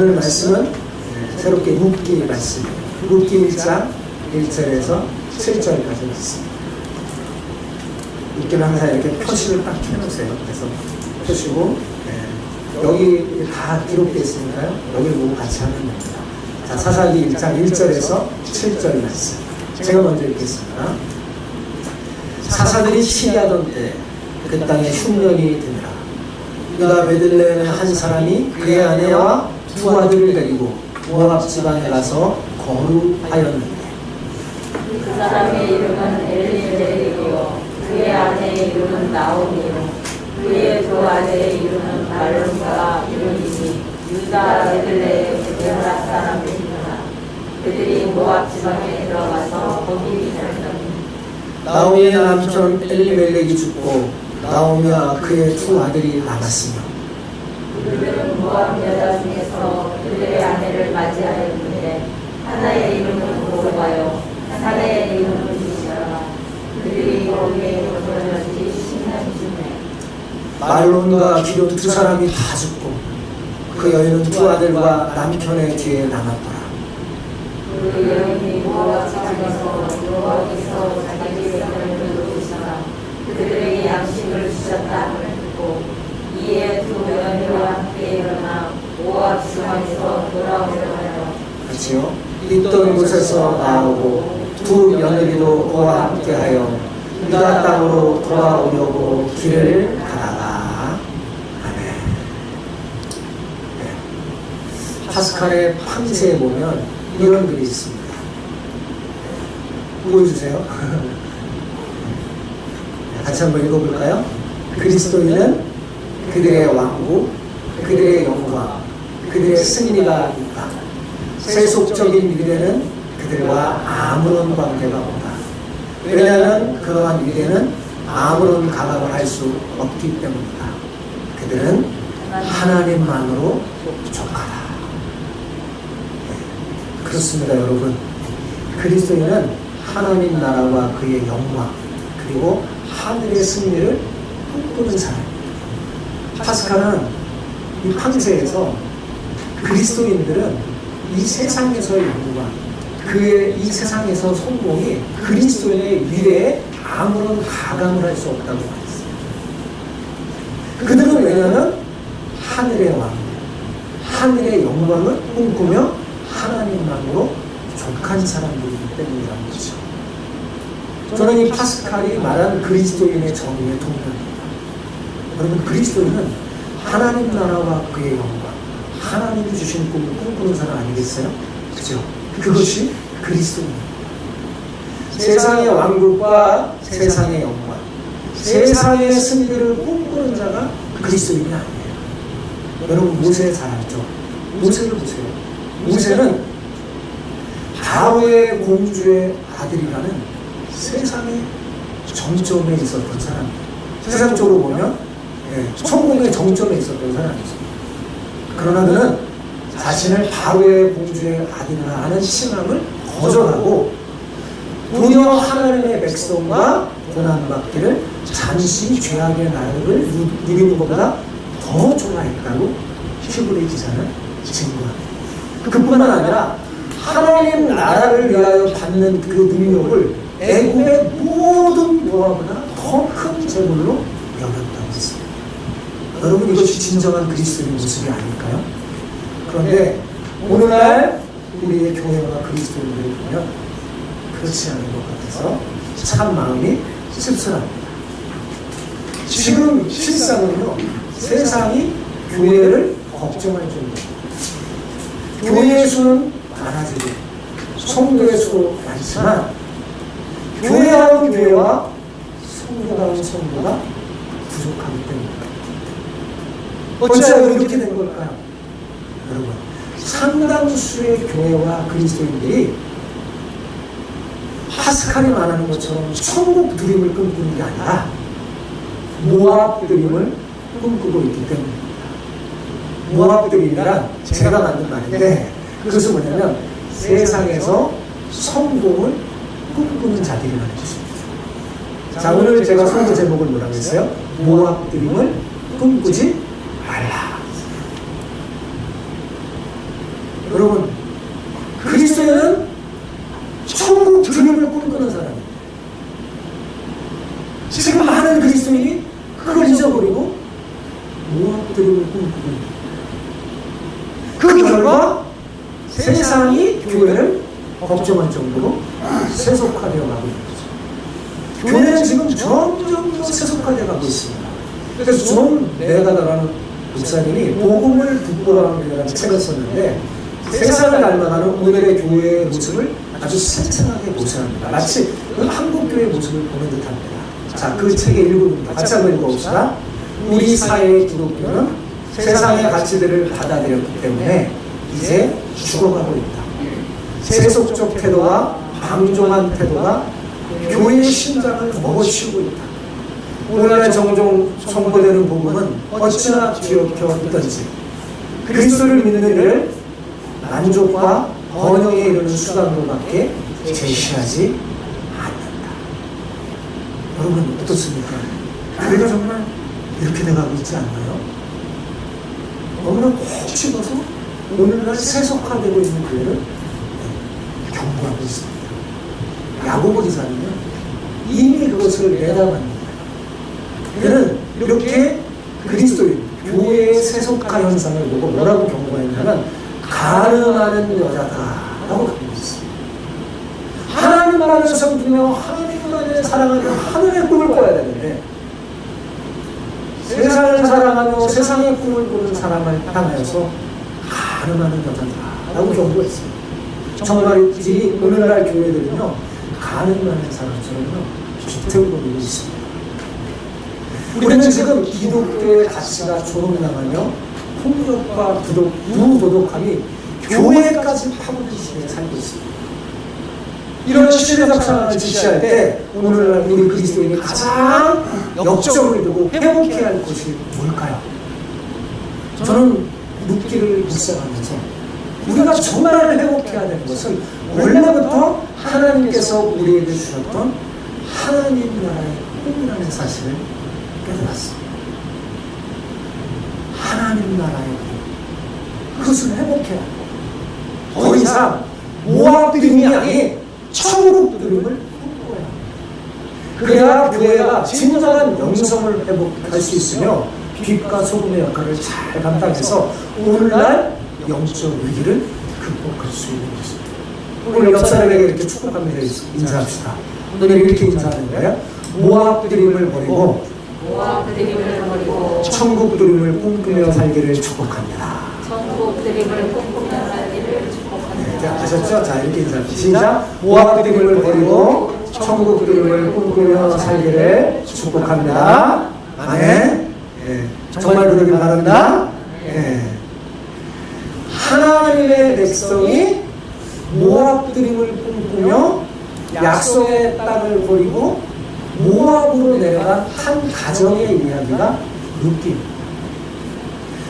오늘 말씀은 새롭게 룻기 말씀이에요. 룻기 1장 1절에서 7절까지 있습니다. 룻기는 항상 이렇게 표시를 딱 해놓으세요. 그래서 표시고 여기 다 기록되어 있으니까요. 여기를 보고 같이 하면 됩니다. 자, 사사기 1장 1절에서 7절 말씀. 제가 먼저 읽겠습니다. 사사들이 시기하던 때 그 땅에 흉년이 드니라. 유다 베들레헴의 한 사람이 그의 아내와 두 아들을 데리고 모압 지방에 가서 거류하였는데 그 사람의 이름은 엘리멜렉이요 그의 아내의 이름은 나오미요 그의 두 아들의 이름은 말론과 이름이니 유다 베들레헴 베드라 사람들이구나. 그들이 모압 지방에 들어가서 거기 살더니 나오미의 남편 엘리멜렉이 죽고 나오미와 그의 두 아들이 남았으며 그들은 모압 여자 중에서 그들의 아내를 맞이하였는데 하나의 이름은 모르바요 하나의 이름은 미시라. 그들이 거기에 거주한 지 10년쯤에 말론과 기럯 두 사람이 다 죽고 그 여인은 두 아들과 남편의 뒤에 남았더라. 그 여인이 모압 지방에서 여호와께서 자기의 백성을 놓으시사 그들에게 양식을 주셨다 함을 듣고 이에 두 며느리와 함께 일어나 모압 지방에서 돌아오려 하여 그렇지요? 있던 곳에서 나오고 두 며느리도 그와 함께하여 유다 땅으로 돌아오려고 길을 가다가 아멘. 파스칼의 판지에 보면 이런 글이 있습니다. 보여주세요. 같이 한번 읽어볼까요? 그리스도인은 그들의 왕국, 그들의 영광, 그들의 승리가 있다. 세속적인 미래는 그들과 아무런 관계가 없다. 왜냐하면 그러한 미래는 아무런 감각을 할 수 없기 때문이다. 그들은 하나님만으로 족하다. 그렇습니다, 여러분. 그리스도인은 하나님 나라와 그의 영광 그리고 하늘의 승리를 꿈꾸는 사람입니다. 파스칼은 이 판세에서 그리스도인들은 이 세상에서의 영광 그의 이 세상에서 성공이 그리스도인의 미래에 아무런 가감을 할 수 없다고 말했어요. 그들은 왜냐하면 하늘의 왕 하늘의 영광을 꿈꾸며 하나님만으로 족한 사람들이기 때문이라는 거죠. 저는 이 파스칼이 말한 그리스도인의 정의에 동의합니다. 여러분, 그리스도인은 하나님 나라와 그의 영광, 하나님이 주신 꿈을 꿈꾸는 사람 아니겠어요? 그죠? 그것이 그리스도입니다. 세상의 왕국과 세상의 영광, 세상의 승리를 꿈꾸는 자가 그리스도인이 아니에요. 여러분, 모세 잘 알죠? 모세를 보세요. 모세는 바로의 공주의 아들이라는 세상의 정점에 있었던 사람이에요. 세상적으로 보면 천국의 정점에 있었던 사람이죠. 그러나 그는 자신을 바로의 공주의 아들이라 하는 신앙을 거절하고 도리어 하나님의 백성과 고난받기를 잠시 죄악의 나를 누리는 것보다 더 좋아했다고 히브리 기자는 증거합니다. 그뿐만 아니라 하나님 나라를 위하여 받는 그 능력을 애굽의 모든 모압보다 더 큰 재물로 여겼다고 했습니다. 여러분, 이것이 진정한 그리스도의 모습이 아닐까요? 그런데 오늘날 우리의 교회와 그리스도인들을 보면 그렇지 않은 것 같아서 참 마음이 씁쓸합니다. 지금 실상은요, 세상이 교회를 걱정할 정도입니다. 교회의 수는 많아지고 성도의 수도 많지만 교회다운 교회와 성도다운 성도가 부족하기 때문입니다. 어찌하여 이렇게 된 걸까요? 여러분, 상당수의 교회와 그리스도인들이 파스칼이 말하는 것처럼 천국 드림을 꿈꾸는 게 아니라 모압 드림을 꿈꾸고 있기 때문입니다. 모압 드림이란 제가 만든 말인데 그것은 뭐냐면 세상에서 성공을 꿈꾸는 자들이라는 뜻입니다. 자, 오늘 제가 설교 제목을 뭐라고 했어요? 모압 드림을 꿈꾸지 말라. 여러분, 그리스도인은 천국 드림을 꿈꾸는 사람입니다. 지금 많은 그리스도인이 그걸 잊어버리고 모압 드림을 꿈꾸고 있습니다. 그 결과 세상이 교회를 걱정할 정도로 세속화되어 가고 있는 거죠. 교회는 지금 점점 더 세속화되어 가고 있습니다. 그래서 존 메가다라는 목사님이 복음을 북돋아라는 이라는 책을 썼는데 세상을 닮아가는 오늘의 교회의 모습을 아주 생생하게 모습합니다. 마치 한국 교회의 모습을 보는 듯합니다. 자, 그 책의 일부분입니다. 같이 한번 읽어봅시다. 우리 사회의 기독교는 세상의 가치들을 받아들였기 때문에 이제 죽어가고 있다. 세속적 태도와 방종한 태도가 교회의 심장을 먹어치우고 있다. 오늘날 종종 선포되는 복음은 어찌나 뒤엎여 있던지 그리스도를 믿는 이를 만족과 번영에 이르는 수단으로밖에 제시하지 않는다. 여러분 어떻습니까? 우리가 정말 이렇게 돼가고 있지 않나요? 너무나 콕 집어서 오늘날 세속화되고 있는 교회를 경고하고 있습니다. 야고보 기사는요 이미 그것을 내담합니다. 그는 이렇게 그리스도인 교회의 세속화 현상을 보고 뭐라고 경고했냐면 가늠하는 여자다라고 경고했습니다. 하나님만을 섬기며 하나님만을 사랑하며 하늘의 꿈을 꿔야 되는데 세상을 사랑하며 세상의 꿈을 꾸는 사람을 향하여서 가늠하는 여자다라고 경고했습니다. 정말이지 오늘날 교회들은요 가늠하는 사람처럼요 비틀거리고 있습니다. 우리는 지금 기독교의 가치가 조롱당하며 폭력과 무도덕함이 교회까지 파고든 시대에 살고 있습니다. 이런 시대적 상황을 지시할 때 오늘날 우리 그리스도인이 가장 역점을 두고 회복해야 할 것이 뭘까요? 저는 묻기를 묵상하면서 우리가 정말 회복해야 되는 것은 원래부터 하나님께서 우리에게 주셨던 하나님 나라의 꿈이라는 사실을 깨달았습니다. 하나님 나라의 꿈. 그것을 회복해야 하고 더 이상 모압 드림이 아닌 천국 드림을 꿈꿔야 합니다. 그래야 교회가 진정한 영성을 회복할 수 있으며 빛과 소금의 역할을 잘 감당해서 오늘날 영적 위기를 극복할 수 있는 것입니다. 오늘 옆 사람에게 이렇게 축복하면서 인사합시다. 오늘 이렇게 인사하는 거예요. 모압 드림을 버리고 천국 드림을 꿈꾸며 살기를 축복합니다. 천국 드림을 꿈꾸며 살기를 축복합니다. 네, 아셨죠? 자, 이렇게 인사합시다. 시작. 모압 드림을 버리고 천국 드림을 꿈꾸며 살기를 축복합니다. 아멘. 네, 정말 그러길 바랍니다. 네. 하나님의 백성이 모압 드림을 꿈꾸며 약속의 땅을 버리고 모압으로 내려간 한 가정의 이야기가 룻기입니다.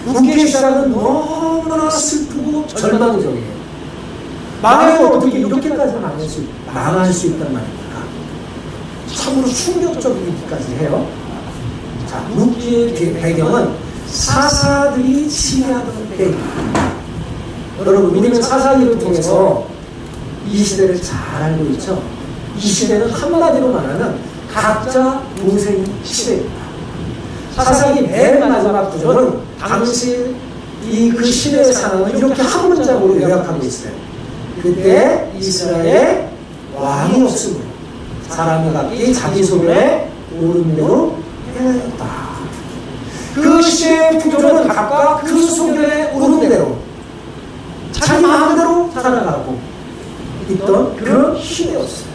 룻기의 시작은 너무나 슬프고 절망적이에요. 망해도 어떻게 이렇게까지 망할 수 있단 말입니까? 참으로 충격적이기까지 해요. 자, 룻기의 배경은 사사들이 치하던 때입니다. 여러분, 우리는 사사기를 통해서 이 시대를 잘 알고 있죠. 이 시대는 한마디로 말하면 각자 도생 시대입니다. 사사기 맨 마지막 구절은 당시 그 시대의 상황을 이렇게 한 문장으로 요약하고 있어요. 그때 이스라엘에 왕이 없으므로 사람이 각기 자기 소견에 오른 대로 행하였다. 그 시대의 구조는 각각 그 소견에 오른 대로 자기 마음대로 살아가고 있던 그런 시대였어요.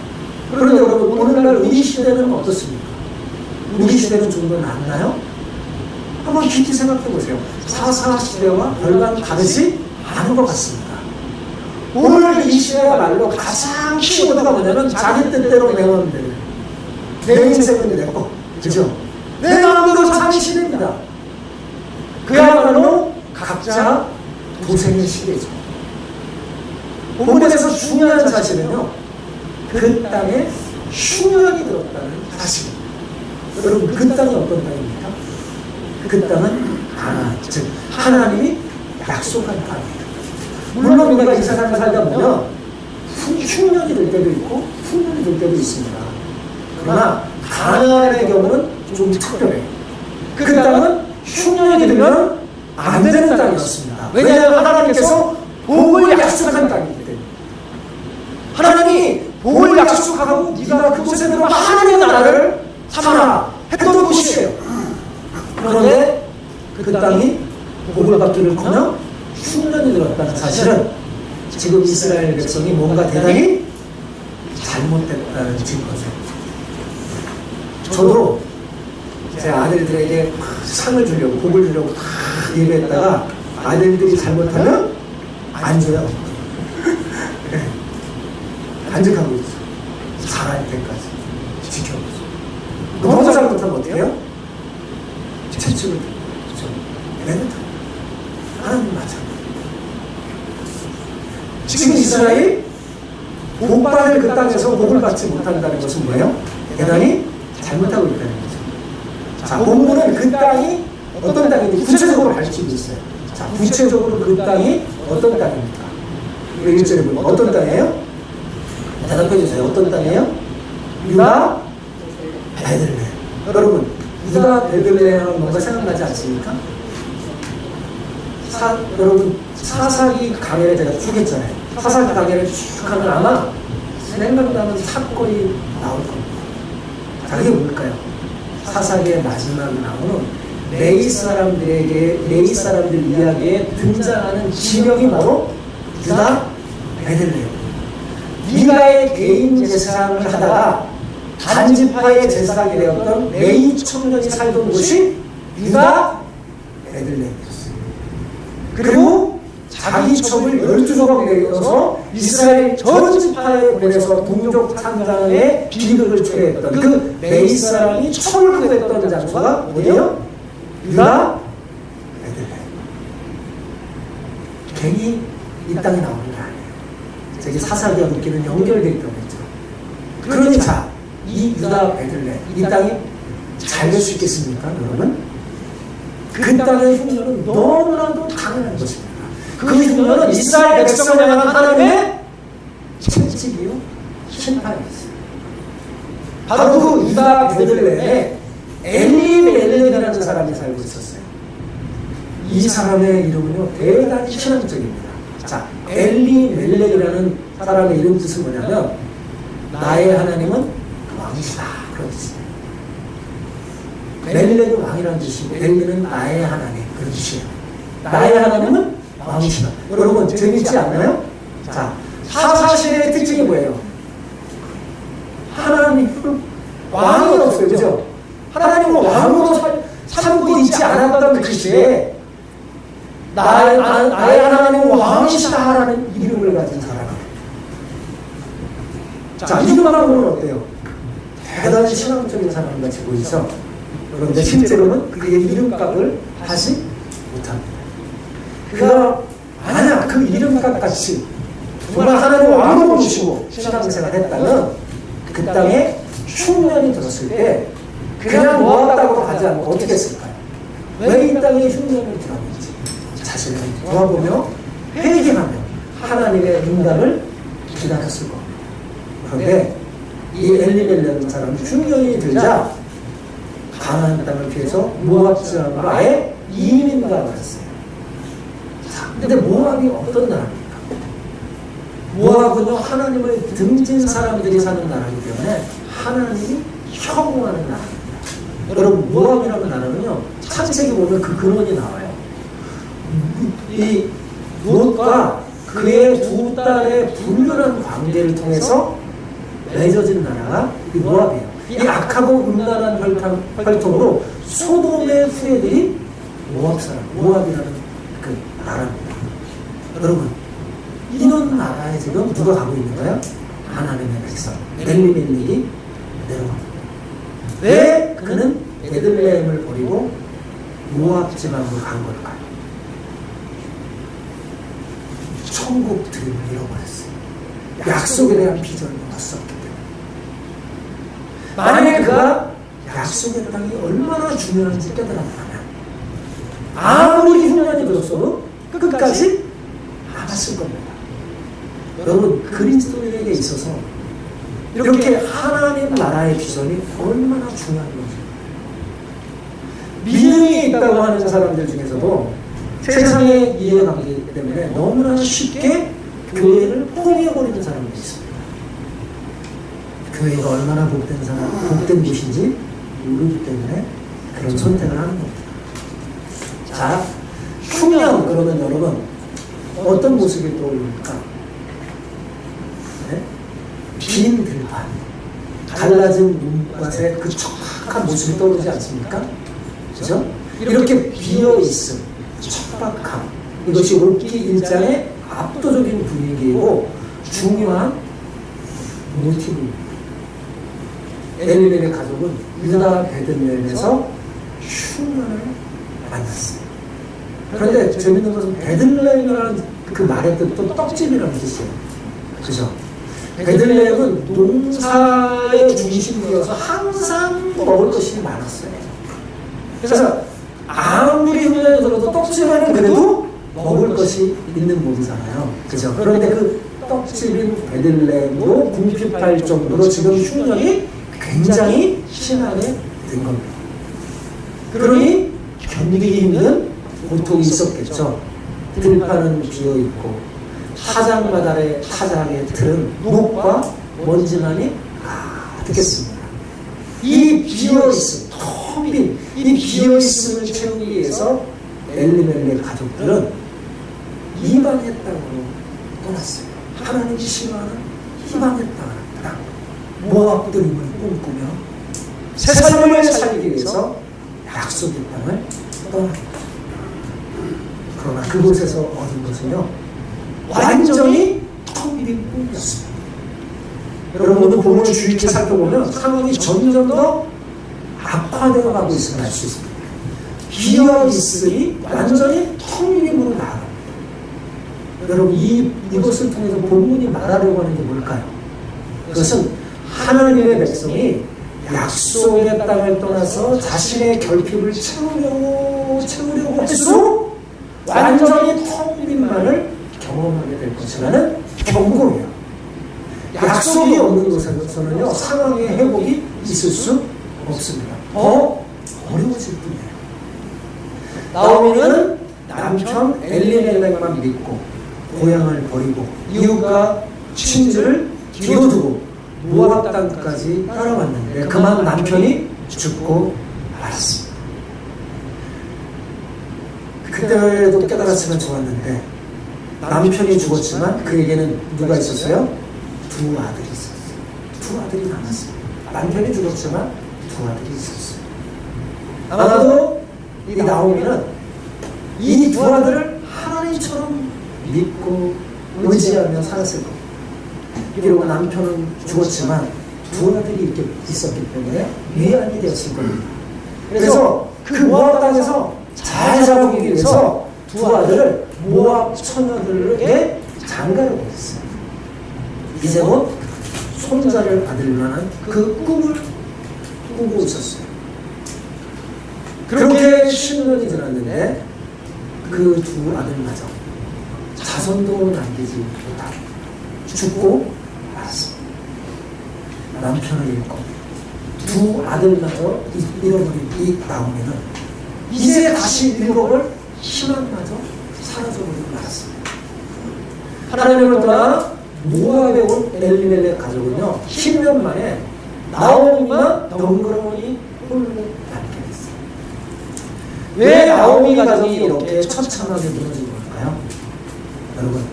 그런데 여러분, 오늘날 우리 시대는 어떻습니까? 우리 시대는 좀 더 낫나요? 한번 깊이 생각해 보세요. 사사 시대와 별반 다르지 않은 것 같습니다. 오늘 이 시대야말로 가장 키워드가 뭐냐면 자기 뜻대로 내면 돼. 내 인생은 내 거. 그죠? 내 마음대로 사는 시대입니다. 그야말로 각자 도생의 시대죠. 본문에서 중요한 사실은요, 그 땅에 흉년이 들었다는 사실입니다. 여러분, 그 땅이 어떤 땅입니까? 그 땅은 가나안, 즉 하나님이 약속한 땅이에요. 물론 우리가 이 세상을 살다 보면 흉년이 될 때도 있고 풍년이 될 때도 있습니다. 그러나 가나안의 경우는 좀 특별해요. 그 땅은 흉년이 들면 안 되는 땅이었습니다. 왜냐하면 하나님께서 복을 약속한 땅이기 때문에. 하나님이 복을 약속하고 네가 그곳에 들어가 하나님의 나라를 삼아라 했던 곳이에요. 그런데 그 땅이 복을 받기를커녕 흉년이 들었다는 사실은 지금 이스라엘 백성이 뭔가 대단히 잘못됐다는 증거죠. 저도 제 아들들에게 상을 주려고 복을 주려고 다 예배했다가 아들들이 잘못하면 안 줘요. 네. 간직하고 있어. 잘할 때까지 지켜보고 있어. 너무 잘못하면 어떻게 해요? 채찍을 내뱉어. 하나님 마찬가지. 지금 이스라엘이 복받을 그 땅에서 복을 받지 못한다는 것은 뭐예요? 대단히 잘못하고 있다는 거죠. 자, 본문은 그 땅이 어떤 땅인지 구체적으로 가르치고 있어요. 자, 구체적으로 그 땅이 어떤 땅입니까? 우리 1절에 보면 어떤 땅이에요? 대답해 주세요. 어떤 땅이에요? 유다 베들레헴. 여러분, 유다 베들레헴은 뭔가 생각나지 않습니까? 여러분, 사사기 강해를 제가 쭉 했잖아요. 사사기 강해를 쭉 하면 아마 생각나는 사건이 나올 겁니다. 자, 그게 뭘까요? 사사기의 마지막에 나오는 레위 사람들 이야기에 등장하는 지명이 바로 유다 베들레헴. 미가의 개인 제사장을 하다가 단지파의 제사장이 되었던 레위 청년이 살던 곳이 유다 베들레헴이었어요. 그리고 자기 첩을 12조각에 내어서 이스라엘 전 지파에 보내서 동족 상장의 비극을 초래했던 그 레위 사람이 첩을 구했던 장소가 어디예요? 유다 베들레헴. 괜히 이 땅에 나오는 게 아니에요. 저기 사사기와 묶이는 연결되어 있다고 했죠. 그러니 자, 이 유다 베들레헴, 이 땅이 잘 될 수 있겠습니까, 여러분? 그 땅의 흉년은 너무나도 당연한 것입니다. 그 흉년은 이스라엘 백성을 향한 하나님의 채찍이요, 심판이었어요. 바로 그 유다 베들레헴에 엘리멜렉이라는 사람이 살고 있었어요. 이 사람의 이름은요, 대단히 신앙적입니다. 자, 엘리멜렉이라는 사람의 이름 뜻은 뭐냐면 나의 하나님은 왕이시다, 그런 뜻이에요. 멜렉은 왕이라는 뜻이고 엘리는 나의 하나님, 그런 뜻이에요. 나의 하나님은 왕이시다. 여러분 재밌지 않나요? 자, 사사시대의 특징이 뭐예요? 하나님은 왕이 없어요, 그죠? 하나님은 왕으로 삼고 있지 않았던 그 시대에 나의 하나님은 왕이시다라는 이름을 가진 사람. 자, 이름만으로는 어때요? 대단히 신앙적인 사람같이 보이죠? 그런데 실제로는 그의 이름값을 하지 못합니다. 그가 만약 그 이름값 같이 정말 하나님을 왕으로 모시고 신앙생활을 했다면 그 땅에 흉년이 들었을 때 그냥 모았다고 하지 않고 어떻게 했을까요? 왜 이 땅에 흉년이 들었는지 자신을 돌아보며 회개하며 하나님의 응답을 기다렸을 겁니다. 그런데 이 엘리멜렉 사람은 흉년이 들자 가나안 땅을 피해서 모압 지방으로 아예 이민가 왔어요. 근데 모압이 어떤 나라입니까? 모압은요, 하나님을 등진 사람들이 사는 나라이기 때문에 하나님이 혐오하는 나라입니다. 여러분, 모압이라는 나라는요, 창세기 보면 그 근원이 나와요. 이 롯과 그의 두 딸의 불륜한 관계를 통해서 맺어진 나라가 이 모압이에요. 이 악하고 음란한 혈통으로 소돔의 후예들이 모압이라는 그 나라입니다. 여러분, 이런 나라에 지금 누가 가고 있는가요? 하나님의 백성 엘리멜렉이 내려갑니다. 왜 그는 베들레헴을 버리고 모압 지방으로 간 걸까요? 천국 드림을 잃어버렸어요. 약속에 대한 비전을 못 썼기 때문에. 만약에 그가 약속의 땅이 얼마나 중요한지 깨달았다면 아무리 흉년이 들었어도 끝까지 안 받았을 겁니다. 여러분, 그리스도인에게 있어서 이렇게 하나님 나라의 비전이 얼마나 중요한 건지. 믿음이 있다고 하는 사람들 중에서도 세상의 이해관계 때문에 너무나 쉽게 교회를 포기해버리는 사람들이 있습니다. 교회가 얼마나 복된 곳인지 모르기 때문에 그런 선택을 하는 겁니다. 자, 흉년 그러면 여러분 어떤 모습이 떠오릅니까? 네? 빈 들판, 갈라진 눈밭의 그 척박한 모습이 떠오르지 않습니까? 그죠? 이렇게 비어있음, 척박함, 이것이 욥기 1장의 압도적인 분위기이고 중요한 모티브입니다. 엘리멜의 가족은 유다 베들레헴에서 흉년을 만났어요. 그런데 재밌는 것은 베들레헴이라는 그 말의 뜻도 떡집이라는 뜻이에요. 그죠? 베들레헴은 농사의 중심이어서 항상 먹을 것이 많았어요. 그래서 아무리 흉년이 들어도 떡집에는 그래도 먹을 것이 있는 몸이잖아요. 그죠? 그런데 그 떡집인 베들레헴도 궁핍할 정도로 지금 흉년이 굉장히 심하게 된 겁니다. 그러니 견디기 힘든 고통이 있었겠죠. 들판은 비어있고 타작마당의 틀은 녹과 먼지만이 가득했습니다. 이 비어있음, 텅 빈 이 비어있음을 채우기 위해서 엘리멜렉 가족들은 이방의 땅으로 떠났어요. 하나님이 싫어하는 이방의 땅, 모압 드림을 꿈꾸며 새 삶을 살기 위해서 약속의 땅을 떠납니다. 그러나 그곳에서 얻은 것은요, 완전히 텅 빈 꿈이었습니다. 여러분, 오늘 본문을 주의 깊게 살펴보면 상황이 점점 더 악화되어 가고 있음을 알 수 있습니다. 비어있으니 완전히 텅 빈으로 나아갑니다. 여러분, 이것을 통해서 본문이 말하려고 하는 게 뭘까요? 그것은 하나님의 백성이 약속의 땅을 떠나서 자신의 결핍을 채우려고 할수록 완전히 텅 빈만을 경험하게 될 것이라는 경고예요. 약속이 없는 곳에서는요, 상황의 회복이 있을 수 없습니다. 더 어려워질 뿐이에요. 나오미는 남편 엘리멜렉만 믿고 고향을 버리고 이웃과 친지를 뒤로 두고 모압 땅까지 따라왔는데 그만 남편이 죽고 말았습니다. 그때도 깨달았으면 좋았는데 남편이 죽었지만 그에게는 누가 있었어요? 두 아들이 있었어요. 두 아들이 남았어요. 남편이 죽었지만 두 아들이 있었어요. 아마도 이 나오미는 이 두 아들을 하나님처럼 믿고 의지하며 살았을 겁니다. 비록 남편은 죽었지만 두 아들이 이렇게 있었기 때문에 위안이 되었을 겁니다. 그래서 그 모압 땅에서 잘 살아보기 위해서 두 아들을 모압 처녀들에게 장가를 보냈어요. 이제 곧 손자를 받을 만한 그 꿈을 꾸고 있었어요. 그렇게 10년이 지났는데 그 두 아들마저 자손도 남기지 못하고 죽고 말았습니다. 남편을 잃고 두 아들마저 잃어버린 이 나오미는 이제 다시 잃어볼 희망마저 사라져버리고 말았습니다. 하나님을 떠나 모압에 온 엘리멜렉 가족은요, 10년 만에 나오미만 덩그러니 홀로 남게 됐어요. 왜 나오미 가족이 이렇게 처참하게 무너진 걸까요? 여러분,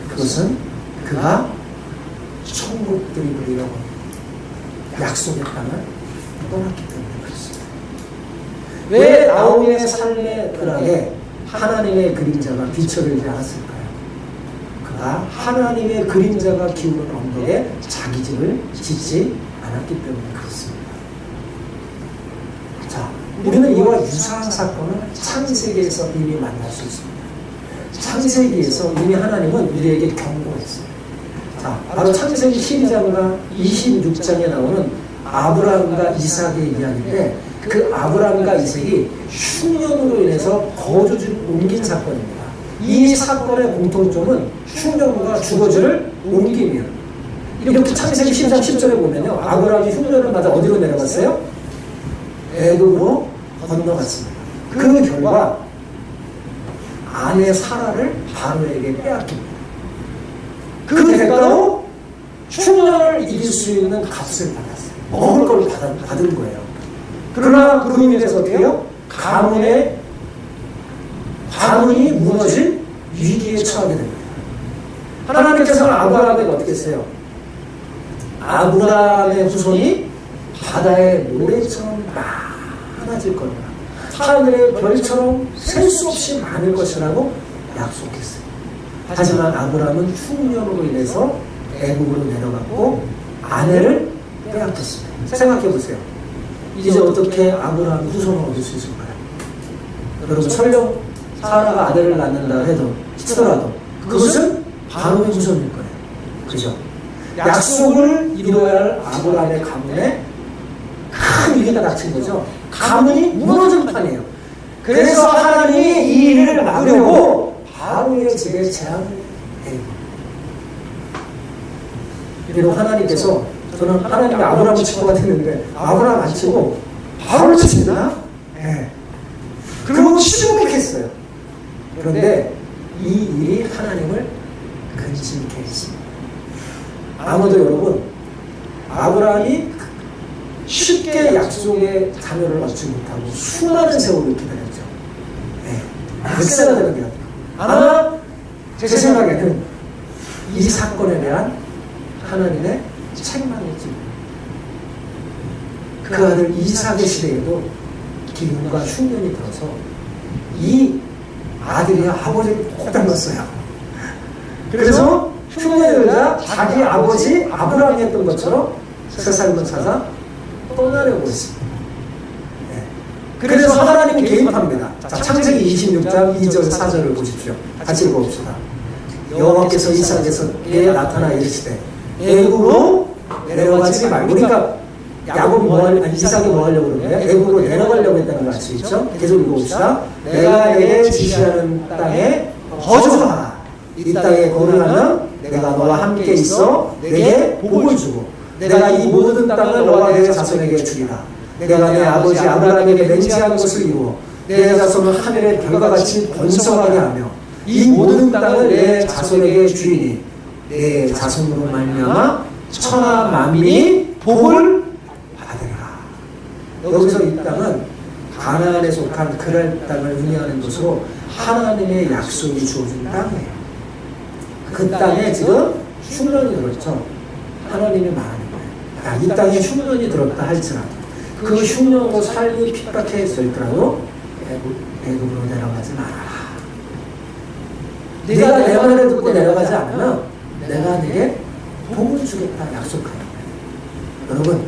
그것은 그가 천국 들이부리려고 약속의 땅을 떠났기 때문에 그렇습니다. 왜 나오미의 삶의 뜰에 하나님의 그림자가 비춰들지 않았을까요? 그가 하나님의 그림자가 기울은 언덕에 자기 집을 짓지 않았기 때문에 그렇습니다. 자, 우리는 이와 유사한 사건을 창세기에서 이미 만날 수 있습니다. 창세기에서 이미 하나님은 우리에게 경고했어요. 자, 바로 창세기 12장과 26장에 나오는 아브라함과 이삭의 이야기인데 그 아브라함과 이삭이 흉년으로 인해서 거주지를 옮긴 사건입니다. 이 사건의 공통점은 흉년과 주거지를 옮기며 이렇게 창세기 10장 10절에 보면요. 아브라함이 흉년을 맞아 어디로 내려갔어요? 애굽으로 건너갔습니다. 그 결과 아내 사라를 바로에게 빼앗깁니다. 그 대가로 흉년을 이길 수 있는 값을 받았어요. 먹을 걸 받은 거예요. 그러나 그로 인해서 어떻게요? 가문이 무너질 위기에 처하게 됩니다. 하나님께서는 아브라함에게 어떻게 했어요? 아브라함의 후손이 바다의 모래처럼 많아질 거다. 하늘의 별처럼 셀 수 없이 많을 것이라고 약속했어요. 하지만 아브라함은 흉년으로 인해서 애국으로 내려갔고 아내를 빼앗겼습니다. 생각해 보세요. 이제 어떻게 아브라함 후손을 얻을 수 있을까요? 여러분 설령 사라가 아들을 낳는다 치더라도 그것은 바로의 후손일 거예요. 그죠? 약속을 이루어야 할 아브라함의 가문에 큰 위기가 닥친 거죠. 가문이 무너진 판이에요. 그래서 하나님이 이 일을 막으려고 바로의 집에 재앙을 내린 거예요. 그리고 하나님께서 저는 하나님이 아브라함을 칠 것 같았는데 아브라함 안 치고 바로를 치나? 네. 그러면 침묵했어요. 그런데 이 일이 하나님을 근심케 했습니다. 아무도 여러분 아브라함이 쉽게 약속의 자녀를 얻지 못하고 수많은 세월을 기다렸죠. 네. 몇 세가 되는 게 아마 제 생각에는 이 사건에 대한 하나님의 책망이지. 그 아들 이삭의 시대에도 기근과 흉년이 들어서 이 아들이 아버지를 꼭 닮았어요. 그래서 흉년이 들자 자기 아버지 아브라함이 했던 것처럼 새 삶을 찾아 떠나려고 했습니다. 네. 그래서 하나님이 개입합니다. 자, 창세기 26장 2절 4절을 보십시오. 같이 읽어봅시다. 여호와께서 이삭에게 나타나 이르시되 애굽으로 내려가지 말고. 그러니까 이삭이 뭐 하려고 그러는 거예요? 애굽으로 내려가려고 했다는 걸 알 수 있죠? 계속 읽어봅시다. 내가 내게 지시하는 땅에 거주하라. 이 땅에 거주하면 내가 너와 함께 있어 내게 복을 주고 내가 이 모든 땅을 너와 내 자손에게 주리라. 내가 내 아버지 아브라함에게 맹세한 것을 이루어 내 자손을 하늘의 별과 같이 번성하게 하며 이 모든 땅을 내 자손에게 주리니 내 자손으로 말미암아 천하 만민이 복을 받으리라. 여기서 이 땅은 가나안에 속한 그랄 땅을 의미하는 것으로 하나님의 약속이 주어진 땅이에요. 그 땅에 지금 흉년이 들었죠. 하나님이 말하는 거예요. 이 땅에 흉년이 들었다 할지라도 그 흉년으로 삶이 핍박했을지라도 애굽으로 내려가지 말아라. 네가 내 말을 듣고 내려가지 않으면 내가 네게 복을 주겠다 약속하는 거예요. 여러분,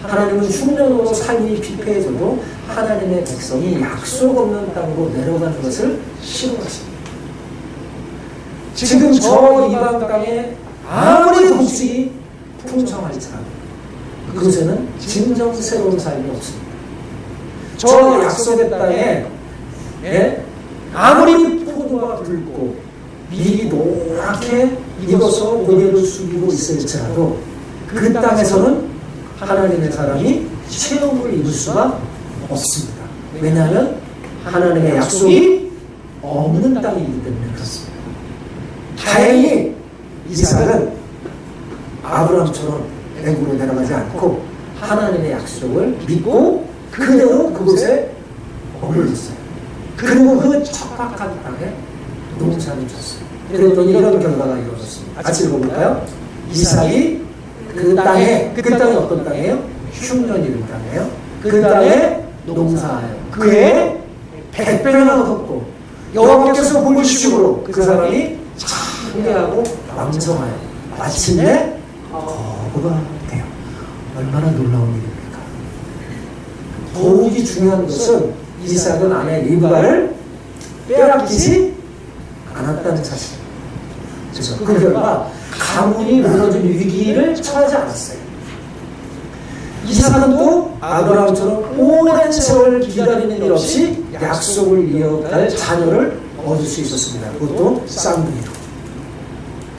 하나님은 흉년으로 삶이 피폐해져도 하나님의 백성이 약속 없는 땅으로 내려가는 것을 싫어하십니다. 지금 저 이방 땅에 아무리 곡식이 풍성할지라도 그곳에는 진정 새로운 삶이 없습니다. 저 약속의 땅에 아무리 포도가 붉고 밀이 노랗게 익어서 고개를 숙이고 있을지라도 그 땅에서는 하나님의 사람이 체험을 이룰 수가 없습니다. 왜냐하면 하나님의 약속이 없는 땅이기 때문에 그렇습니다. 다행히 이삭은 아브라함처럼 애굽으로 내려가지 않고 하나님의 약속을 믿고 그대로 그곳에 머물렀어요. 그리고 그 척박한 땅에 농사를 졌어요. 그리고 이런 결과가 이루어졌습니다. 같이 읽어볼까요? 이삭이 그 땅이 어떤 땅이에요? 흉년이 든 땅이에요. 그 땅에 농사하여 그해 100배나 얻었고 여호와께서 보시심으로 그 사람이 창대하고 왕성하여 마침내 거부가 돼요. 얼마나 놀라운 일입니까? 더욱이 중요한 것은 이삭은 아내 리브가를 빼앗기지 않았다는 사실입니다. 그래서 그 결과 가문이 무너진 위기를 처하지 않았어요. 이삭은 또 아브라함처럼 오랜 세월 기다리는 일 없이 약속을 이어갈 자녀를 얻을 수 있었습니다. 그것도 쌍둥이로.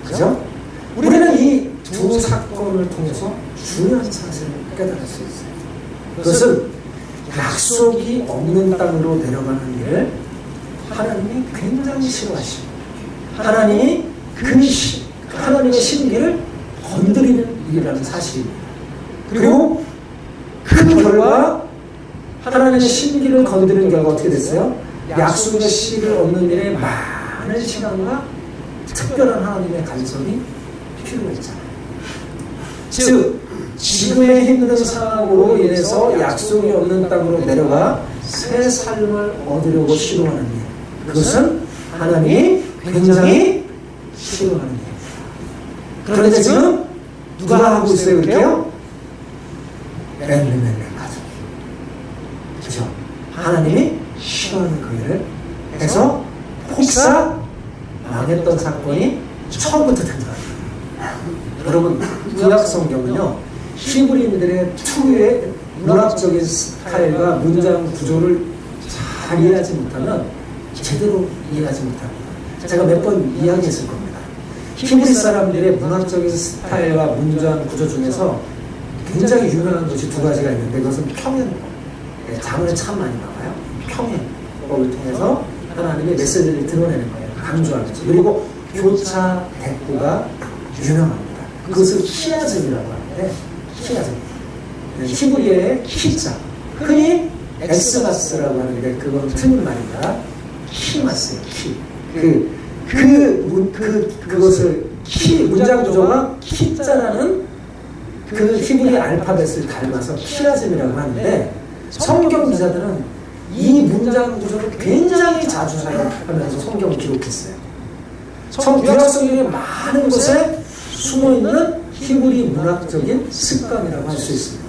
그죠? 우리는 이 두 사건을 통해서 중요한 사실을 깨달을 수 있어요. 그것은 약속이 없는 땅으로 내려가는 일을 하나님이 굉장히 싫어하시고 하나님이 하나님의 신기를 건드리는 일이라는 사실입니다. 그리고 그 결과 하나님의 신기를 건드리는 결과 어떻게 됐어요? 약속의 씨를 얻는 일에 많은 시간과 특별한 하나님의 간섭이 필요했잖아요. 즉 지금의 힘든 상황으로 인해서 약속이 없는 땅으로 내려가 새 삶을 얻으려고 시도하는 일, 그것은 하나님이 굉장히 싫어하는 일입니다. 그런데 지금 누가 하고 있어요? 그렇게요? 엘리멜렉 가족. 그죠? 하나님이 싫어하는 그 일을 해서 폭삭 망했던 사건이 처음부터 등장합니다. 여러분, 구약 성경은요, 히브리인들의 특유의 문학적인 스타일과 문장 구조를 잘 이해하지 못하면 제대로 이해하지 못합니다. 제가 몇 번 이야기했을 겁니다. 히브리 사람들의 문학적인 스타일과 문장 구조 중에서 굉장히 유명한 것이 두 가지가 있는데 그것은 평행법. 자문에 참 많이 나와요. 평행법을 통해서 하나님의 메시지를 드러내는 거예요. 강조하는 거죠. 그리고 교차 대꾸가 유명합니다. 그것을 키아즘이라고 하는데 키아즘. 히브리어의 키자. 흔히 엑스마스라고 하는데 그건 틀린 말입니다. 키마스예요. 그것을 문장 구조가 키자라는 그 히브리 알파벳을 닮아서 키아즘이라고 하는데 성경 기자들은 이 문장 구조를 굉장히 자주 사용하면서 성경을 기록했어요. 구약 성경의 많은 곳에 숨어있는 히브리 문학적인 습관이라고 할 수 있습니다.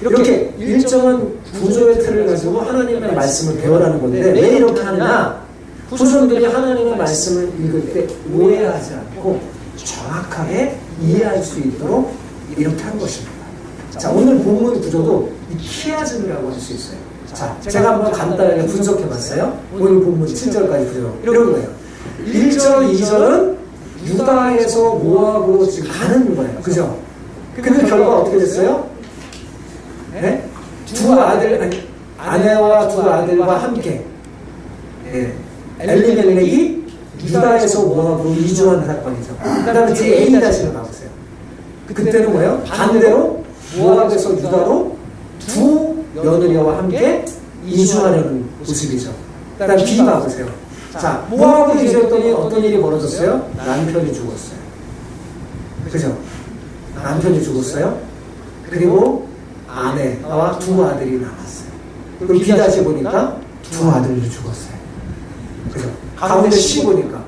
이렇게 일정한 구조의 틀을 가지고 하나님의 말씀을 배워라는 건데 왜 이렇게 하느냐? 후손들이 하나님의 말씀을 읽을 때 오해하지 않고 정확하게 이해할 수 있도록 이렇게 한 것입니다. 자, 오늘 본문 구조도 이 키아즘이라고 할 수 있어요. 자, 제가 한번 간단하게 분석해 봤어요. 오늘 본문 7절까지 구조. 이런 거예요. 1절, 2절은 유다에서 모압으로 지금 가는 거예요. 그죠? 그 결과 어떻게 됐어요? 네? 아내와 두 아들과 함께 엘리멜렉이 유다에서 모압으로 이주하는 사건이죠. 그 다음에 뒤에 A-를 가보세요. 그때는 뭐예요? 반대로 모압에서 유다로 두 며느리와 함께 이주하려는 모습이죠. 그 다음에 B 봐보세요. 자, 모압으로 이주했더니 어떤 일이 벌어졌어요? 남편이 죽었어요. 그죠? 남편이 죽었어요. 그리고 아내와 두 아들이 남았어요. 그리고 B 다시 보니까 두 아들도 죽었어요. 그죠? 가운데 C 보니까.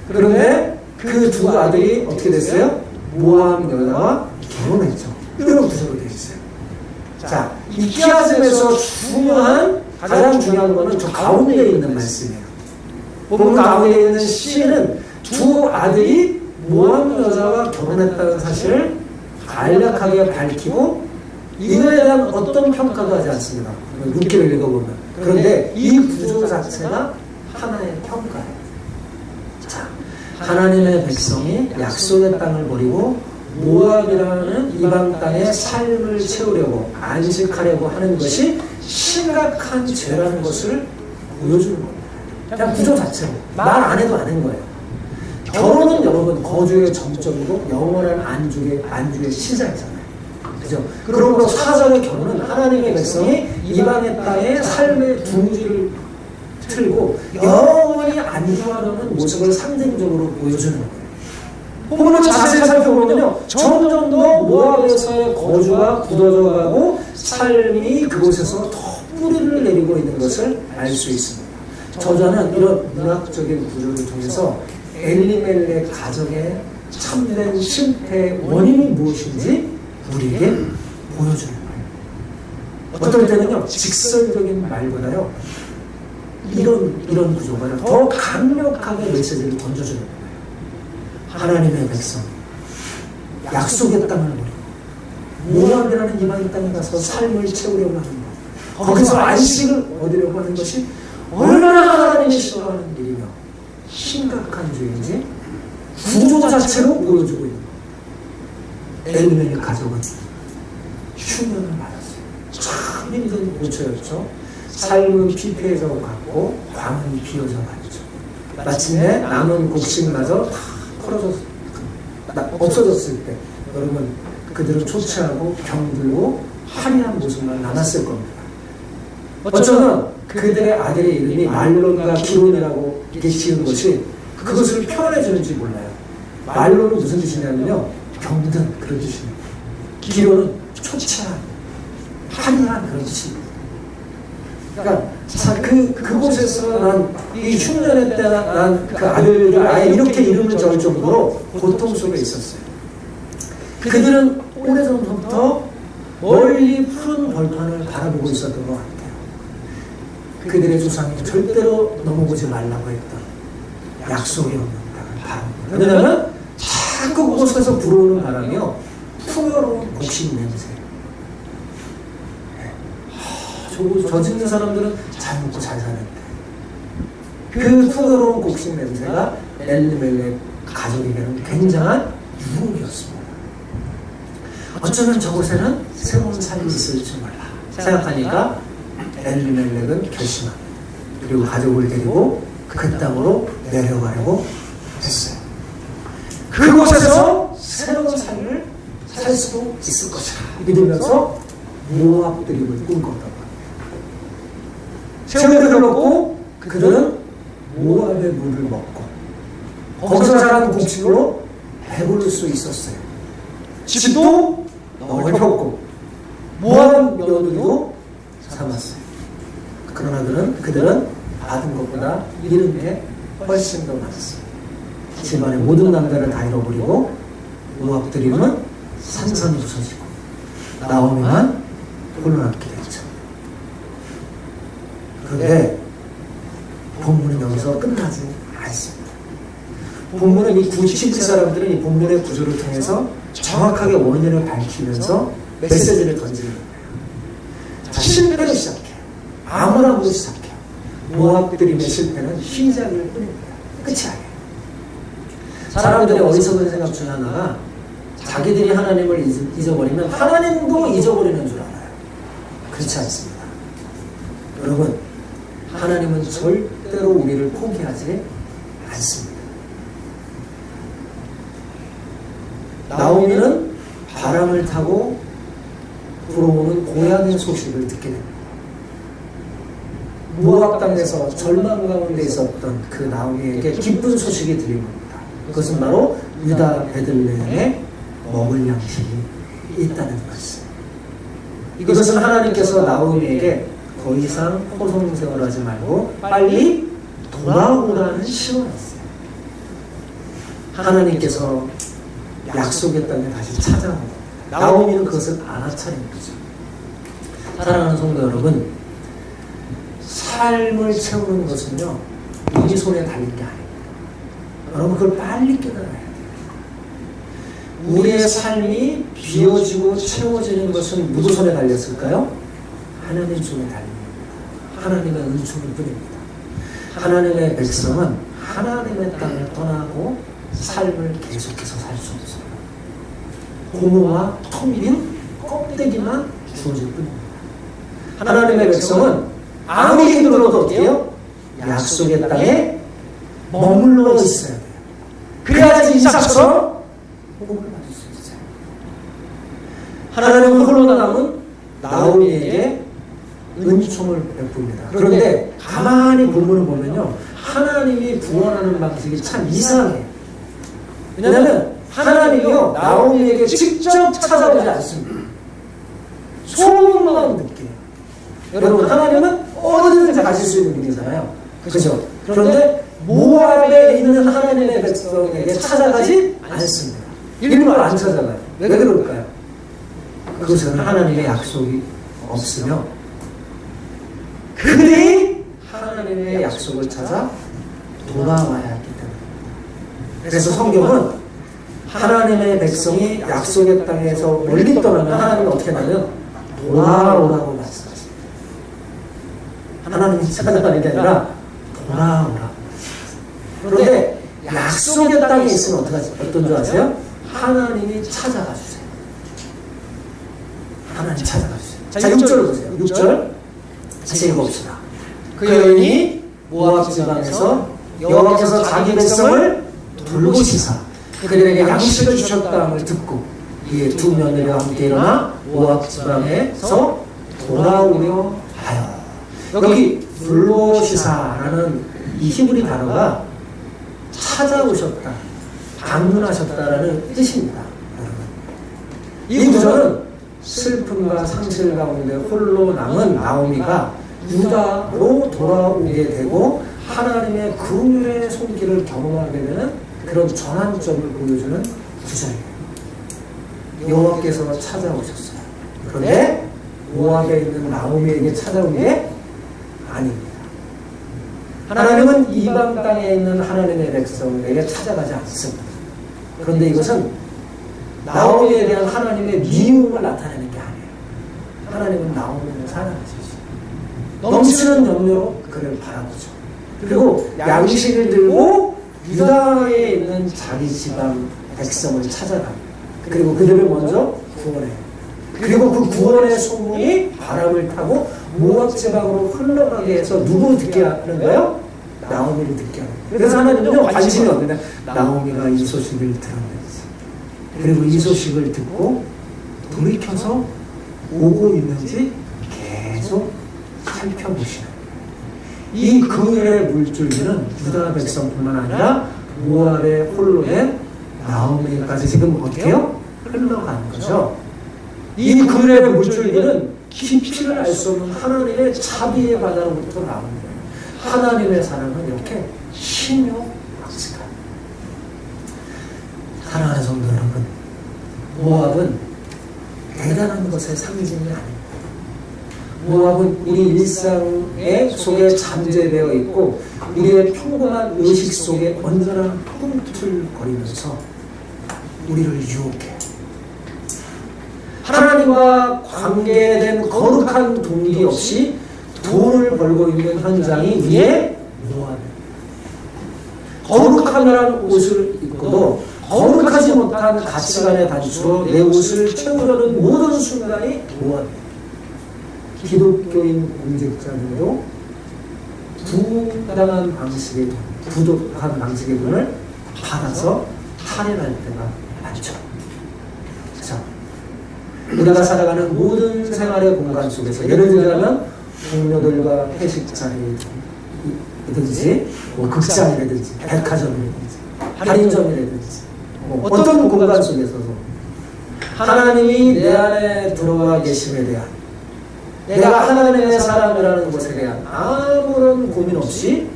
그런데 그 두 아들이 어떻게 됐어요? 모압 여자와 결혼했죠. 이런 구조로 되어 있어요. 자, 이 키아즘에서 가장 중요한 거는 저 가운데 있는 말씀이에요. 본문 가운데 있는 C는 두 아들이 모압 여자와 결혼했다는 사실을 간략하게 밝히고 이거에 대한 어떤 평가도 하지 않습니다. 룻기를 읽어보면. 그런데 이 구조 자체가 하나의 평가예요. 자, 하나님의 백성이 약속의 땅을 버리고 모압이라는 이방 땅의 삶을 채우려고 안식하려고 하는 것이 심각한 죄라는 것을 보여주는 겁니다. 그냥 구조 자체로 말 안 해도 아는 거예요. 결혼은 여러분 거주의 정점이고 영원한 안주의 시작이잖아요. 그죠? 그러므로 사전의 결혼은 하나님의 백성이 이방의 땅에 삶의 둥지를 틀고 영원히 안주하려는 모습을 상징적으로 보여주는 거예요. 본문을 자세히 살펴보면요, 점점 더 모압에서의 거주가 굳어져 가고 삶이 그곳에서 더 뿌리를 내리고 있는 것을 알 수 있습니다. 저자는 이런 문학적인 구조를 통해서 엘리멜렉 가정의 참된 실패의 원인이 무엇인지 우리에게 보여주는 거예요. 어떨 때는요, 직설적인 말보다요, 이런 구조가 더 강력하게 메시지를 던져주는 거예요. 하나님의 백성, 약속의 땅을 버리고 모압이라는 이방의 땅에 가서 삶을 채우려고 하는 것, 거기서 안식을 얻으려고 하는 것이 얼마나 하나님이 싫어하는 일이며 심각한 죄인지 구조 자체로 보여주고 있는 거예요. 엘리멜렉 가족은 흉년을 받았어요. 참 힘든 고초였죠. 삶은 피폐해져 갔고 광은 비어져 갔죠. 마침내 남은 곡식마저 다 없어졌을 때 여러분 그들은 초췌하고 병들고 화려한 모습만 남았을 겁니다. 어쩌면 그들의 아들의 이름이 말론과 기론이라고 이렇게 지은 것이 그것을 표현해 주는지 몰라요. 말론은 무슨 뜻이냐면요, 병든 그런 뜻이에요. 기론은 초췌한 화려한 그런 뜻입니다. 그러니까 그곳에서 난 이 흉년의 때 난 그 아들을 아예 이렇게 이름을 지을 정도로 고통 속에 있었어요. 그들은 오래전부터 멀리 푸른 벌판을 바라보고 있었던 것 같아요. 그들의 조상이 절대로 넘어보지 말라고 했던 약속이 없는 땅을 바라보고. 왜냐하면 자꾸 그곳에서 불어오는 바람이요, 풍요로운 곡식 냄새. 저 짓는 사람들은 잘 먹고 잘 사는데 그 풍요로운 곡식 냄새가 엘리멜렉 가족에게는 굉장한 유혹이었습니다. 어쩌면 저곳에는 새로운 삶이 있을지 몰라 생각하니까 엘리멜렉은 결심합니다. 그리고 가족을 데리고 그 땅으로 내려가려고 했어요. 그곳에서 새로운 삶을 살 수도 있을 것이라 믿으면서 모압 드립을 꿈꿨던 거예요. 세월이 흘렀고 그들은 모압의 물을 먹고 거기서 자란 곡식으로 배부를 수 있었어요. 집도 넓혔고 모압 며느리도 삼았어요. 그러나 그들은 받은 것보다 잃은 게 훨씬 더 많았어요. 집안의 모든 남자를 다 잃어버리고 모압 드림은 산산이 부서지고 나오미만 홀로 남게 됐죠. 그런데 본문은 여기서 끝나지 않습니다. 본문은 이 히브리 사람들은 이 본문의 구조를 통해서 정확하게 원인을 밝히면서 메시지를 던지는 거예요. 자, 실패를 시작해요. 아무나부터 시작해요. 모압 드림의 실패는 시작일 뿐입니다. 끝이 아니에요. 사람들의 어리석은 생각 중 하나가 자기들이 하나님을 잊어버리면 하나님도 잊어버리는 줄 알아요. 그렇지 않습니다. 여러분, 하나님은 절대로 우리를 포기하지 않습니다. 나오미는 바람을 타고 불어오는 고향의 소식을 듣게 됩니다. 모압 땅에서 절망 가운데 있었던 그 나오미에게 기쁜 소식이 들린 겁니다. 그것은 바로 유다 베들레헴에 먹을 양식이 있다는 것이에요. 이것은 하나님께서 나오미에게 더 이상 호송 생활하지 말고 빨리 돌아오라는 시원했어요. 하나님께서 약속의 땅에 다시 찾아오고 나오미는 그것을 알아차린 거죠. 사랑하는 성도 여러분, 삶을 채우는 것은요, 우리 손에 달린 게 아닙니다. 여러분, 그걸 빨리 깨달아야 돼요. 우리의 삶이 비워지고 채워지는 것은 누구 손에 달렸을까요? 하나님 손에 달립니다. 하나님의 은총일 뿐입니다. 하나님의 백성은 하나님의 땅을 떠나고 삶을 계속해서 살 수 없어요. 고무와 텅 빈 껍데기만 주어질 뿐입니다. 하나님의 백성은 아무리 힘들어도 어때요? 약속의 땅에 머물러 있어야 돼요. 그래야지 이삭처럼 복음을 받을 수 있어요. 하나님은 홀로 남은 나오미에게 은총을 베풉니다. 그런데 가만히 본문을 보면요, 하나님이 구원하는 방식이 참 이상해요. 왜냐하면 하나님이요, 나오미에게 직접 찾아오지 않습니다. 소문만 듣게 해요. 여러분, 하나님은 어디든지 가실 수 있는 분이잖아요. 그렇죠? 그런데 모압에 있는 하나님의 백성에게 찾아가지 않습니다. 일부러 안 찾아가요. 왜 그럴까요? 그것은 하나님의 약속이 없으며 그들이 하나님의 약속을 찾아 돌아와야 했기 때문입니다. 그래서 성경은 하나님의 백성이 약속의 땅에서 멀리 떠나면 하나님은 어떻게 하냐면 돌아오라고 말씀하십니다. 하나님이 찾아가는 게 아니라 돌아오라고. 그런데 약속의 땅에 있으면 어떤 줄 아세요? 하나님이 찾아가 주세요. 하나님 찾아가 주세요. 자, 6절 보세요. 6절 같이 읽어봅시다. 그 여인이 모압 지방에서 여호와께서 자기 백성을 돌보시사 그들에게 양식을 주셨다함을 듣고 이에 두 며느리와 함께 일어나 모압 지방에서 돌아오려 하여. 여기 돌보시사라는 이 히브리 단어가 찾아오셨다, 방문하셨다라는 뜻입니다. 이 구절은 슬픔과 상실 가운데 홀로 남은 나오미가 유다로 돌아오게 되고 하나님의 긍휼의 손길을 경험하게 되는 그런 전환점을 보여주는 구절이에요. 여호와께서 찾아오셨어요. 그런데 모압에 있는 나오미에게 찾아온 게 아닙니다. 하나님은 이방 땅에 있는 하나님의 백성에게 찾아가지 않습니다. 그런데 이것은 나오미에 대한 하나님의 미움을 나타내는 게 아니에요. 하나님은 나오미를 사랑하시죠. 넘치는 염려로 그를 바라보죠. 그리고 양식을 들고 유다에 있는 자기 지방 백성을 찾아갑니다. 그리고 그들을 먼저 구원해요. 그리고 그 구원의 소문이 바람을 타고 모압 지방으로 흘러가게 해서 누구 듣게 하는 거예요? 나오미를 듣게 하는 거예요. 그래서 하나님은 관심이 없는데 나오미가 이 소식을 들었는지, 그리고 이 소식을 듣고 돌이켜서 오고 있는지 계속 살펴보시는 거예요. 이 긍휼의 물줄기는 유다 백성뿐만 아니라 모압의 홀로의 나오미까지 지금 어떻게 해요? 흘러가는 거죠. 이 긍휼의 물줄기는 깊이를 알 수 없는 하나님의 자비의 바다로부터 나오는 거예요. 하나님의 사랑은 이렇게 신묘악sik한. 사랑하는 성도 여러분, 모압은 대단한 것의 상징이 아닙니다. 모압은 우리 일상의 속에 잠재되어 있고 우리의 평범한 의식 속에 언제나 꿈틀거리면서 우리를 유혹해요. 하나님과 관계된 거룩한 동기 없이 돈을 벌고 있는 현장이 우리의 모압이에요. 거룩하다는 옷을 입고도 거룩하지 못한 가치관의 단추로 내 옷을 채우려는 모든 순간이 모압이에요. 기독교인 공직자들도 부당한 방식의 돈, 부독한 방식의 돈을 받아서 탈인할 때가 많죠. 그렇죠? 우리가 살아가는 모든 생활의 공간 속에서 예를 들자면 동료들과 회식 자리든지 뭐 극장이라든지 백화점이라든지 할인점이라든지 뭐 어떤 공간 속에서도 하나님이 내 안에 들어와 계심에 대한, 내가 하나님의 사람이라는 것에 대한 아무런 고민 없이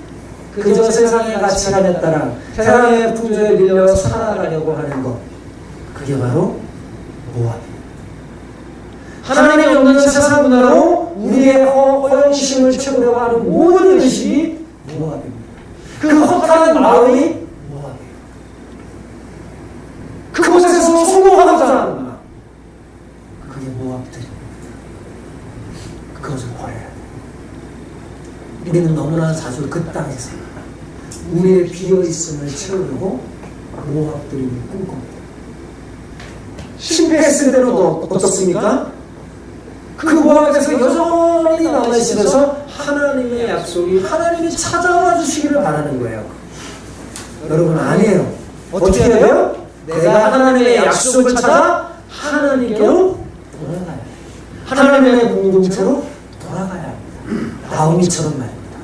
그저 세상의 가치관에 따라 세상의 풍조에 밀려 살아가려고 하는 것, 그게 바로 모압이에요. 하나님이 없는 세상 문화로 우리의 허영심을 채우려고 하는 모든 의식이 모압입니다. 그 허탄한 마음이 모압이에요. 그곳에서 성공하고자 하는 마음, 그게 모압들입니다. 그것을 버려야 돼요. 우리는 너무나 자주 그 땅에서 우리의 비어있음을 채우려고 모압들이 꿈꿉니다. 실패했을 때도 어떻습니까? 그 모압에서 여전히 남아있으면서 하나님의 약속이 하나님이 찾아와 주시기를 바라는 거예요. 여러분 아니에요. 어떻게 해야 돼요? 내가 하나님의 약속을 찾아 하나님께로 돌아가야 돼요. 하나님의 공동체로 돌아가야 합니다. 나오미처럼 말입니다.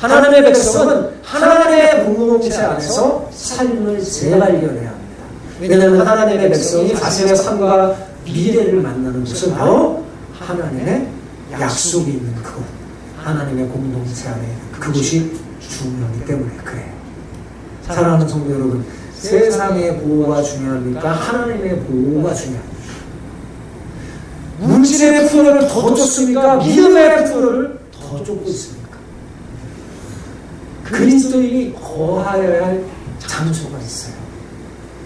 하나님의 백성은 하나님의 공동체 안에서 삶을 재발견해야 합니다. 왜냐하면 하나님의 백성이 자신의 삶과 미래를 만나는 것은 바로 하나님의 약속이 있는 그곳, 하나님의 공동체 안에 그곳이 중요하기 때문에 그래요. 사랑하는 성도 여러분, 세상의 보호가 중요합니까? 하나님의 보호가 중요합니까? 물질의 풍요를 더 쫓습니까? 믿음의 풍요를 더 쫓고 있습니까? 그리스도인이 거하여야 할 장소가 있어요.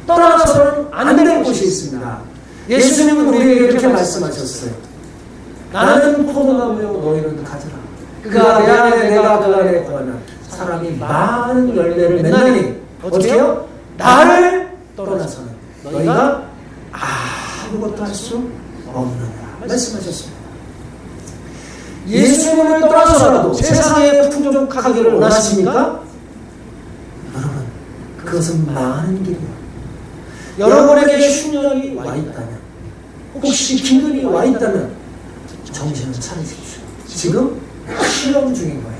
떠나서는 안 되는 곳이 있습니다. 예수님은 우리에게 이렇게 말씀하셨어요. 나는 포도나무요 너희는 가지라. 그가 내 안에 내가 그 안에 거하면 사람이 많은 열매를 맺나니 어떻게 해요? 나를 떠나서는 너희가 아무것도 할 수 없느니라 말씀하셨습니다. 예수님을 떠나서라도 세상에 풍족하기를 원하십니까? 여러분, 그것은 많은 길이에요. 여러분에게 흉년이 와 있다면, 혹시 기근이 와 있다면 정신을 차리십시오. 지금 시험 중인 거예요.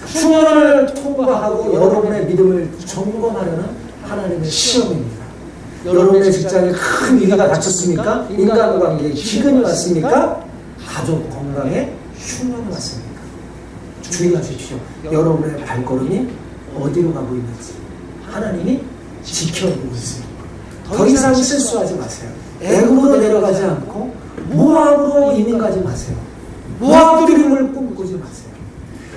흉년을 통과하고 여러분의 믿음을 점검하려는 하나님의 시험입니다. 여러분의 직장에 큰 위기가 닥쳤습니까? 인간관계에 기근이 왔습니까? 가족 건강에 흉년이 왔습니까? 주의하십시오. 여러분의 발걸음이 어디로 가고 있는지 하나님이 지켜보고 있습니다. 더 이상 실수하지 마세요. 애굽으로 내려가지 않고 모압으로 이민 가지 마세요. 모압 드림을 꿈꾸지 마세요.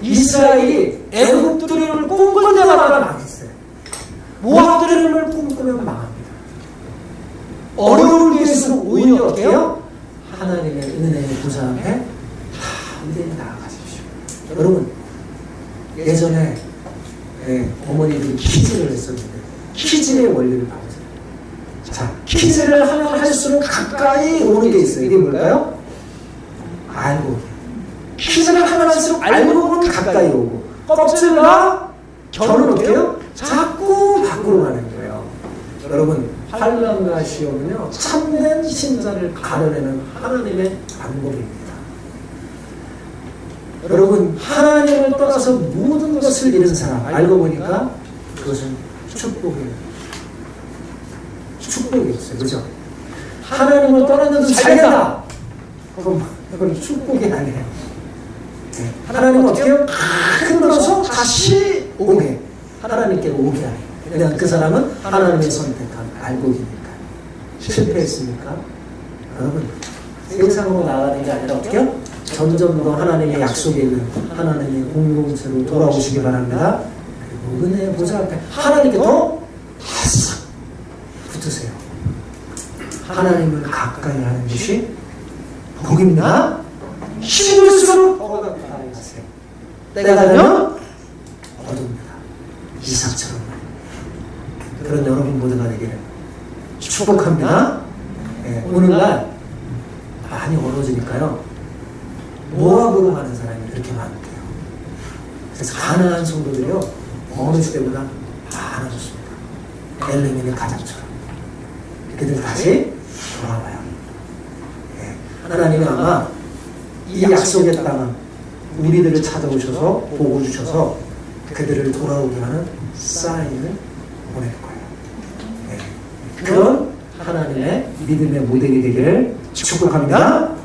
이스라엘이 애굽 드림을 꿈꿀 때마다 망했어요. 모압 드림을 꿈꾸면 망합니다. 어려울 때일수록 오히려 어떻게 해요? 하나님의 은혜의 보좌 앞에 담대히 나아가십시오. 여러분, 예전에 어머니들이 키즈를 했었는데 키즈의 원리를 봐보세요. 자, 키즈를 하면 할수록 가까이 오는 게 있어요. 이게 뭘까요? 알고. 키즈를 하면 할수록 알고 보면 가까이 오고, 껍질과 결은 어떻게 해요? 자꾸 밖으로 가는 거예요. 여러분, 환난과 시험은요, 참된 신자를 가려내는 하나님의 방법입니다. 여러분, 하나님을 떠나서 모든 것을 잃은 사람, 알고 보니까 그것은 축복이에요. 축복이었어요. 그죠? 하나님을 떠났는데 잘 된다! 그건 축복이 아니에요. 네. 하나님은 어떻게 해요? 흔들어서 다시 오게. 하나님께 오게 하래요. 왜냐하면 그 사람은 하나님의 선택한 알곡이니까. 실패했습니까? 여러분, 세상으로 나가는 게 아니라 어떻게 해요? 점점 더 하나님의 약속에 있는 하나님의 공동체로 돌아오시기 바랍니다. 그리고 은혜의 보좌 앞에 하나님께 더 바싹 붙으세요. 하나님을 가까이 하는 것이 복입니다. 힘들수록 더 가까이 가세요. 때가 되면 어둡니다. 이삭처럼. 그런 여러분 모두가 되기를 축복합니다. 네, 오늘날 많이 어려워지니까요. 모압으로 가는 사람이 그렇게 많대요. 그래서 가난한 성도들이요, 어느 시대보다 많아졌습니다. 엘레멘의 가장처럼. 그들 다시 돌아와요. 네. 하나님이 아마 이 약속의 땅은 우리들을 찾아오셔서 보고 주셔서 그들을 돌아오게 하는 사인을 보낼 거예요. 네. 그런 하나님의 믿음의 모델이 되기를 축복합니다.